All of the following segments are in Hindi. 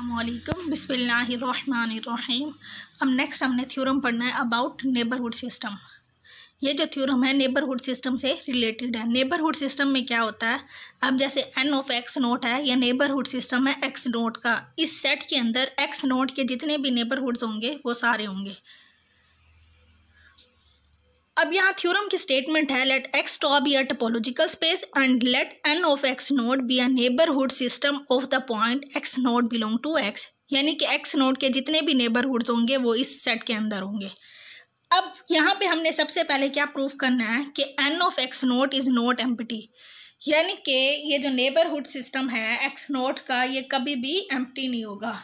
अस्सलामुअलैकुम बिस्मिल्लाहिर्रहमानिर्रहीम। अब नेक्स्ट हमने थ्योरम पढ़ना है अबाउट नेबरहुड सिस्टम। ये जो थ्योरम है नेबरहुड सिस्टम से रिलेटेड है। नेबरहुड सिस्टम में क्या होता है, अब जैसे एन ऑफ एक्स नोट है, यह नेबरहुड सिस्टम है एक्स नोट का। इस सेट के अंदर एक्स नोट के जितने भी नेबरहुड्स होंगे वो सारे होंगे। अब यहाँ थ्योरम की स्टेटमेंट है, let X tau be a topological space and let N of x naught be a neighbourhood system of the point X naught belong to X. यानी कि एक्स नोट के जितने भी नेबरहुड्स होंगे वो इस सेट के अंदर होंगे। अब यहाँ पे हमने सबसे पहले क्या प्रूफ करना है कि N of x naught is not empty. यानी कि ये जो नेबरहुड सिस्टम है एक्स नोट का, ये कभी भी एम्प्टी नहीं होगा,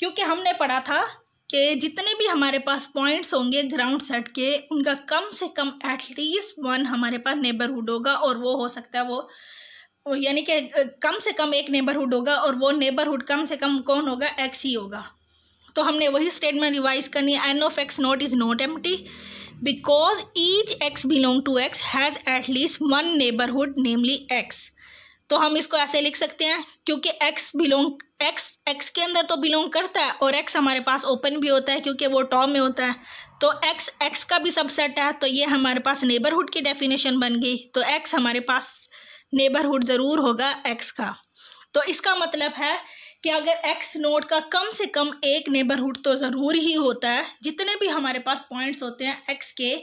क्योंकि हमने पढ़ा था कि जितने भी हमारे पास पॉइंट्स होंगे ग्राउंड सेट के, उनका कम से कम एटलीस्ट वन हमारे पास नेबरहुड होगा, और वो हो सकता है वो यानी कि कम से कम एक नेबरहुड होगा, और वो नेबरहुड कम से कम कौन होगा, एक्स ही होगा। तो हमने वही स्टेटमेंट रिवाइज करनी है, N of x naught is not empty because each X belong to X has at least one neighbourhood namely X. तो हम इसको ऐसे लिख सकते हैं, क्योंकि एक्स के अंदर तो बिलोंग करता है, और एक्स हमारे पास ओपन भी होता है क्योंकि वो टॉप में होता है, तो एक्स का भी सबसेट है, तो ये हमारे पास नेबरहुड की डेफिनेशन बन गई। तो एक्स हमारे पास नेबरहुड ज़रूर होगा एक्स का। तो इसका मतलब है कि अगर एक्स नोट का कम से कम एक नेबरहुड तो ज़रूर ही होता है। जितने भी हमारे पास पॉइंट्स होते हैं एक्स के,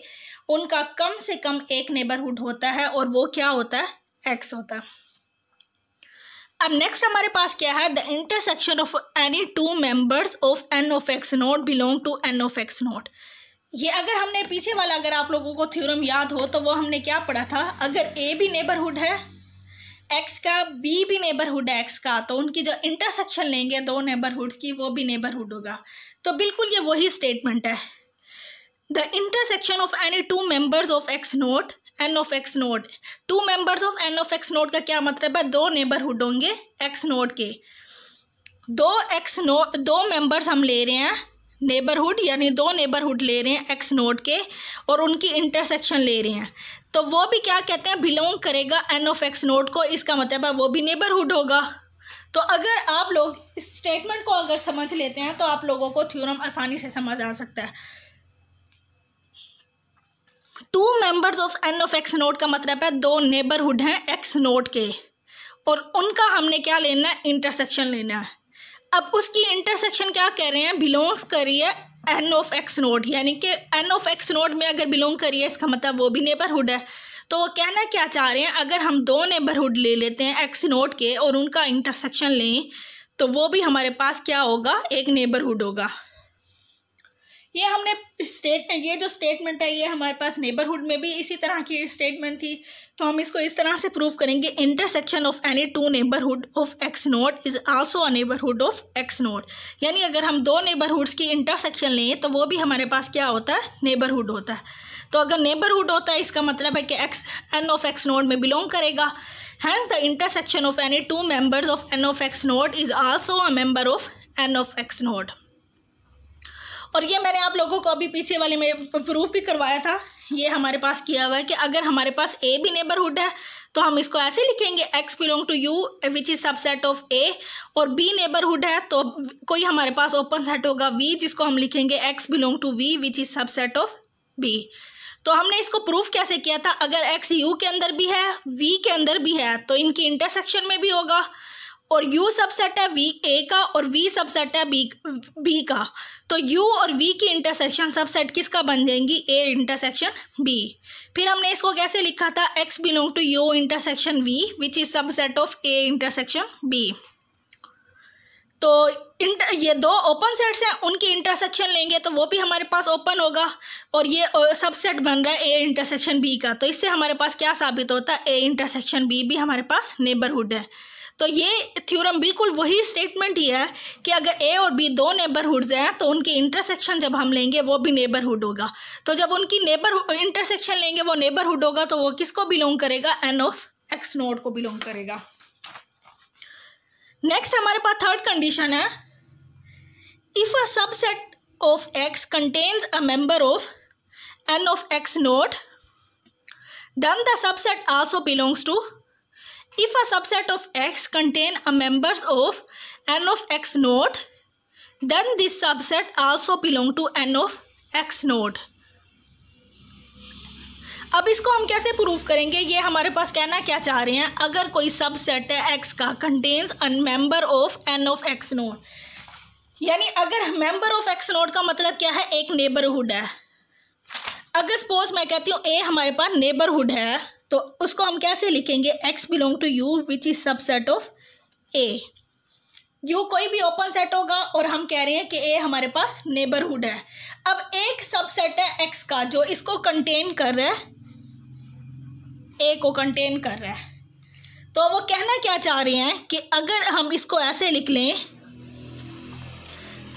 उनका कम से कम एक नेबरहुड होता है, और वो क्या होता है, एक्स होता है। अब नेक्स्ट हमारे पास क्या है, the intersection of any two members of N of x naught belong to N of x naught. ये अगर हमने पीछे वाला, अगर आप लोगों को थ्योरम याद हो, तो वो हमने क्या पढ़ा था, अगर ए भी नेबरहुड है एक्स का, बी भी नेबरहुड है एक्स का, तो उनकी जो इंटरसेक्शन लेंगे दो नेबरहुड्स की, वो भी नेबरहुड होगा। तो बिल्कुल ये वही स्टेटमेंट है, the intersection of any two members of x naught N of x naught. Two members of N of x naught का क्या मतलब है, दो नेबरहुड होंगे एक्स नोट के। दो मेंबर्स हम ले रहे हैं नेबरहुड, यानी दो नेबरहुड ले रहे हैं एक्स नोट के, और उनकी इंटरसेक्शन ले रहे हैं, तो वो भी क्या कहते हैं, बिलोंग करेगा एन ऑफ एक्स नोट को। इसका मतलब है वो भी नेबरहुड होगा। तो अगर आप लोग इस स्टेटमेंट को अगर समझ लेते हैं तो आप लोगों को थ्योरम आसानी से समझ आ सकता है। Two members of N of x naught का मतलब है दो नेबरहुड हैं एक्स नोट के, और उनका हमने क्या लेना है, इंटरसेक्शन लेना है। अब उसकी इंटरसेक्शन क्या कह रहे हैं, बिलोंग्स करिए एन ऑफ एक्स नोट, यानी कि एन ऑफ एक्स नोट में अगर बिलोंग करिए, इसका मतलब वो भी नेबरहुड है। तो वो कहना क्या चाह रहे हैं, अगर हम दो नेबरहुड ले लेते हैं एक्स नोट के और उनका इंटरसेक्शन लें, तो वो भी हमारे पास क्या होगा, एक नेबरहुड होगा। ये हमने ये जो स्टेटमेंट है, ये हमारे पास नेबरहुड में भी इसी तरह की स्टेटमेंट थी, तो हम इसको इस तरह से प्रूव करेंगे, intersection of any to neighbourhood of x naught is also a neighbourhood of x note. यानी अगर हम दो नेबरहुड्स की इंटरसेक्शन लें तो वो भी हमारे पास क्या होता है, नेबरहुड होता है। तो अगर नेबरहुड होता है, इसका मतलब है कि x n of x naught में बिलोंग करेगा। Hence the intersection of any two members of N of x naught is also a member of N of x naught. और ये मैंने आप लोगों को अभी पीछे वाले में प्रूफ भी करवाया था। ये हमारे पास किया हुआ है कि अगर हमारे पास ए भी नेबरहुड है तो हम इसको ऐसे लिखेंगे, x belong to you which is subset of A, और बी नेबरहुड है तो कोई हमारे पास ओपन सेट होगा वी, जिसको हम लिखेंगे x belong to V which is subset of B. तो हमने इसको प्रूफ कैसे किया था, अगर एक्स यू के अंदर भी है वी के अंदर भी है, तो इनकी इंटरसेक्शन में भी होगा, और u सबसेट है वी ए का और v सबसेट है बी का, तो u और v की इंटरसेक्शन सबसेट किसका बन जाएंगी, a इंटरसेक्शन b। फिर हमने इसको कैसे लिखा था, x belong to u intersection v which is subset of a intersection b। तो ये दो ओपन सेट्स हैं, उनकी इंटरसेक्शन लेंगे तो वो भी हमारे पास ओपन होगा, और ये सबसेट बन रहा है a इंटरसेक्शन b का। तो इससे हमारे पास क्या साबित होता है, a इंटरसेक्शन b भी हमारे पास नेबरहुड है। तो ये थ्योरम बिल्कुल वही स्टेटमेंट ही है कि अगर ए और बी दो नेबरहुड्स हैं तो उनकी इंटरसेक्शन जब हम लेंगे वो भी नेबरहुड होगा। तो जब उनकी इंटरसेक्शन लेंगे वो नेबरहुड होगा, तो वो किसको बिलोंग करेगा, एन ऑफ एक्स नोट को बिलोंग करेगा। नेक्स्ट हमारे पास थर्ड कंडीशन है, if a subset of x contains a member of N of x naught then the subset also belongs to if a subset of x contain a members of N of x naught then this subset also belong to N of x naught. अब इसको हम कैसे प्रूव करेंगे, ये हमारे पास कहना क्या चाह रहे हैं, अगर कोई सबसेट है एक्स का contains a member of N of x naught, यानी अगर मेंबर ऑफ एक्स नोड का मतलब क्या है, एक नेबरहुड है। अगर सपोज मैं कहती हूँ ए हमारे पास नेबरहुड है तो उसको हम कैसे लिखेंगे, x belong to you which is subset of a. U कोई भी ओपन सेट होगा और हम कह रहे हैं कि ए हमारे पास नेबरहुड है। अब एक सबसेट है एक्स का जो इसको कंटेन कर रहा है, ए को कंटेन कर रहा है, तो वो कहना क्या चाह रहे हैं कि अगर हम इसको ऐसे लिख लें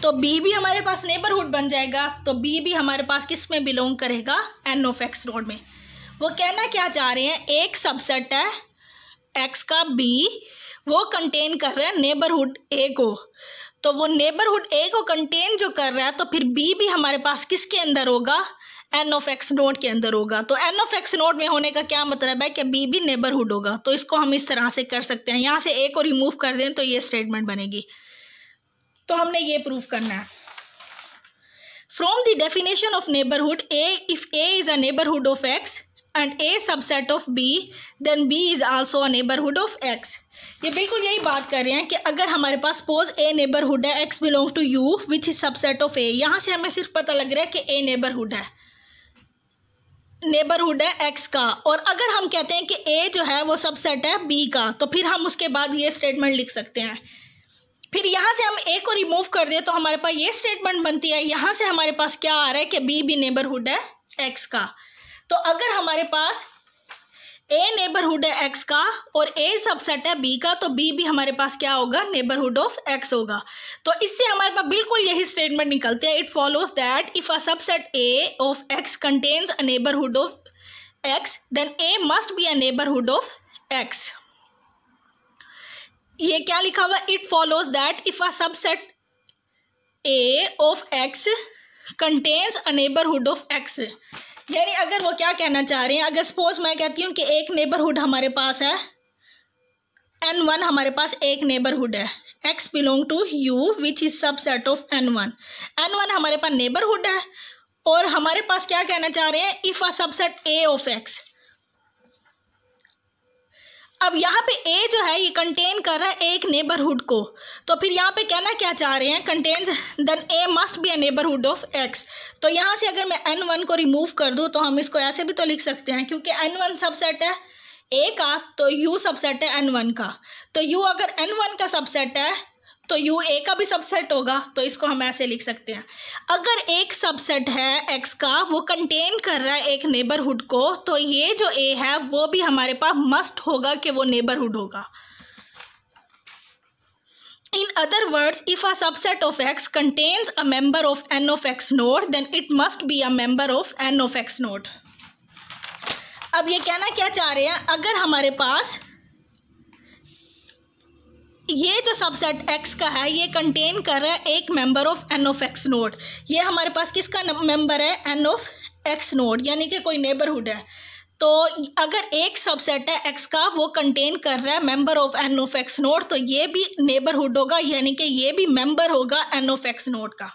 तो बी भी हमारे पास नेबरहुड बन जाएगा। तो बी भी हमारे पास किस में बिलोंग करेगा, एन ऑफ एक्स नोड में। वो कहना क्या चाह रहे हैं, एक सबसेट है एक्स का बी, वो कंटेन कर रहा है नेबरहुड ए को, तो वो नेबरहुड ए को कंटेन जो कर रहा है तो फिर बी भी हमारे पास किसके अंदर होगा, एन ऑफ एक्स नोड के अंदर होगा। तो एन ऑफ एक्स नोड में होने का क्या मतलब है कि बी भी नेबरहुड होगा। तो इसको हम इस तरह से कर सकते हैं, यहाँ से ए को रिमूव कर दें तो ये स्टेटमेंट बनेगी। तो हमने ये प्रूफ करना है। From the definition of neighbourhood a, if a is a neighbourhood of x and a subset of b then b is also a neighbourhood of x. ये बिल्कुल यही बात कर रहे हैं कि अगर हमारे पास सपोज ए नेबरहुड है, x belong to you which is subset of a, यहाँ से हमें सिर्फ पता लग रहा है कि ए नेबरहुड है एक्स का, और अगर हम कहते हैं कि ए जो है वो सबसेट है बी का, तो फिर हम उसके बाद ये स्टेटमेंट लिख सकते हैं। फिर यहाँ से हम ए को रिमूव कर दें तो हमारे पास ये स्टेटमेंट बनती है। यहाँ से हमारे पास क्या आ रहा है कि बी भी नेबरहुड है एक्स का। तो अगर हमारे पास ए नेबरहुड है एक्स का और ए सबसेट है बी का, तो बी भी हमारे पास क्या होगा, नेबरहुड ऑफ एक्स होगा। तो इससे हमारे पास बिल्कुल यही स्टेटमेंट निकलते हैं, it follows that if a subset a of x contains a neighbourhood of x then a must be a neighbourhood of x. ये क्या लिखा हुआ, it follows that if a subset a of x contains a neighbourhood of x. यानी अगर वो क्या कहना चाह रहे हैं, अगर सपोज मैं कहती हूँ कि एक नेबरहुड हमारे पास है n1, हमारे पास एक नेबरहुड है x belong to u which is subset of n1 हमारे पास नेबरहुड है, और हमारे पास क्या कहना चाह रहे हैं, if a subset a of x। अब यहाँ पे a जो है ये कंटेन कर रहा है एक नेबरहुड को, तो फिर यहाँ पे कहना क्या चाह रहे हैं, contains then a must be a neighbourhood of x। तो यहाँ से अगर मैं n1 को रिमूव कर दूँ तो हम इसको ऐसे भी तो लिख सकते हैं, क्योंकि n1 सबसेट है a का तो u सबसेट है n1 का। तो u अगर n1 का सबसेट है तो u a का भी सबसेट होगा। तो इसको हम ऐसे लिख सकते हैं, अगर एक सबसेट है x का वो कंटेन कर रहा है एक नेबरहुड को, तो ये जो a है वो भी हमारे पास मस्ट होगा कि वो नेबरहुड होगा। In other words, if a subset of x contains a member of n of x node, then it must be a member of n of x node. अब ये कहना क्या चाह रहे हैं, अगर हमारे पास ये जो सबसेट x का है ये कंटेन कर रहा है एक member of n of x node, ये हमारे पास किसका मेंबर है, n of x नोड, यानी कि कोई नेबरहुड है। तो अगर एक सबसेट है x का वो कंटेन कर रहा है member of n of x node, तो ये भी नेबरहुड होगा, यानी कि ये भी मेंबर होगा n of x नोड का।